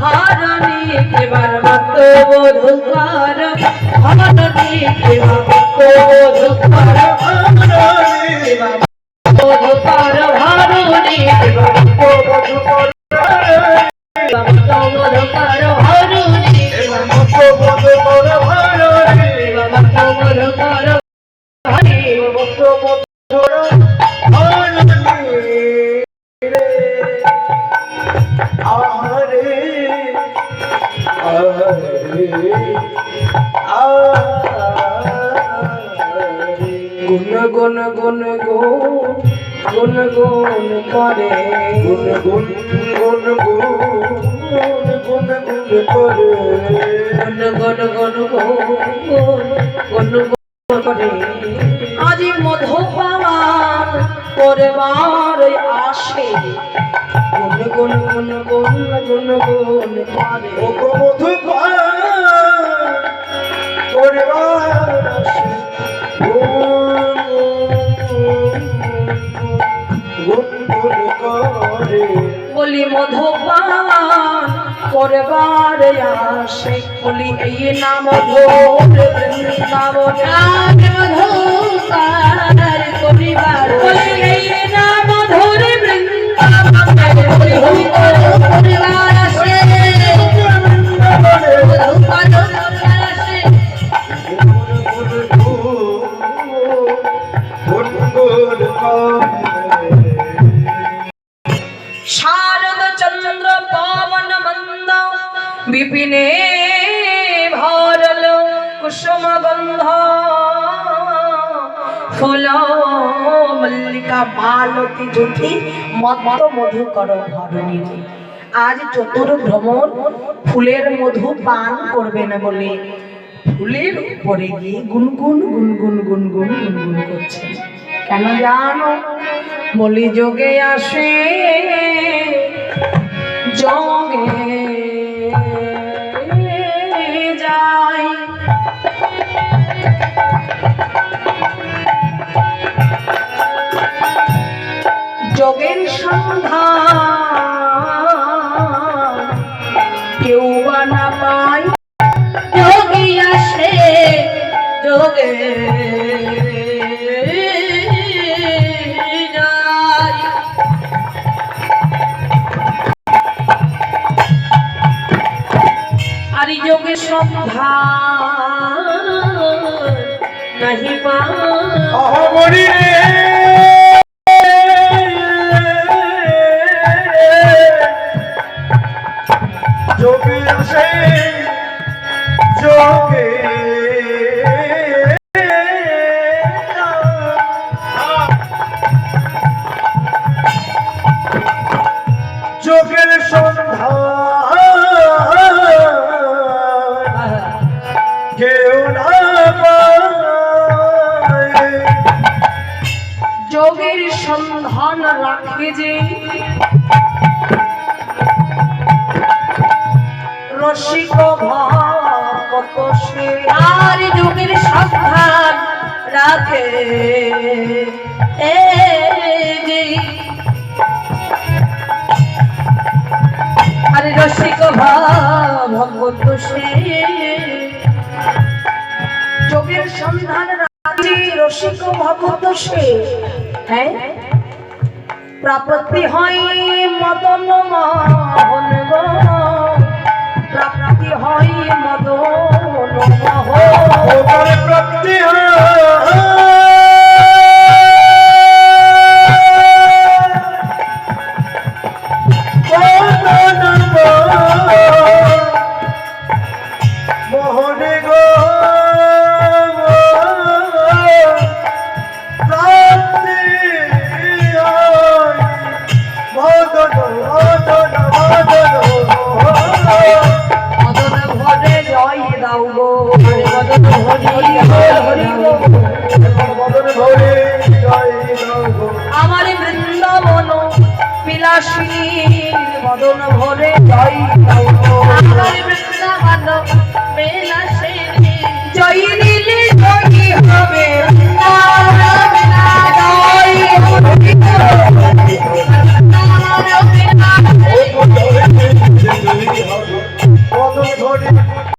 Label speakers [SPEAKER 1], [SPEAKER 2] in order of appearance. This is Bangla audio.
[SPEAKER 1] হারণী এবার মত বোধকার হারণী এবার মত বোধকার হারণী এবার বোধকার হারণী এবার মত বোধকার হারণী এবার মত বোধকার হারণী এবার মত বোধকার হারণী মত বোধকার গুণ গুণ গুণ গুণ গুণ করে গুণ গুণ গুণ গুণ গুণ গুণ করে গুণ গুণ গুণ গুণ গুণ করে আজি মধু পাওয়ার করবার আসে গুণ গুণ গুণ গুণ গুণ গুণ করে ও মধু পাওয়ার করবার আসে বলি মধুপান করবার আসে বলি এই না মধুর বৃন্দাবন মধুকার করিবার বলি এই না মধুর বৃন্দাবন করিবার আসে শারদ চন্দ্র পবন মন্দ বিপিনে ভরল কুসুম গন্ধ ফুল মল্লিকা মালতী জ্যোতি মত মধুকর ধরণী। আজ চতুর ভ্রমণ ফুলের মধু পান করবে না বলে ফুলের উপরে গিয়ে গুনগুন গুনগুন গুনগুন গুনগুন করছে। কেন জানো? বলি যোগে আসে যোগে যাই যোগের সন্ধান কেউ বা না পায় যোগে আসে যোগে যোগে সন্ধান নাহি পাই যোগে আসে যোগে যোগের সন্ধান কেউ না পায় যোগের সন্ধান রাখে যে রসিক ভক্ত সে আর যোগের সন্ধান রাখে আরে রসিক ভক্ত সে যোগের সন্ধান রাখে রসিক ভক্ত সে হ্যাঁ প্রাপ্তি হয় মদন মোহন গো প্রাপ্তি হয় মদন মোহন প্রাপ্তি হয় মোহনে গো আমার বৃন্দাবন বিলাসী মদন ভরে জয় আমার বৃন্দাবন বিলাসী জয় দিলে জয় হবে জয়
[SPEAKER 2] হরি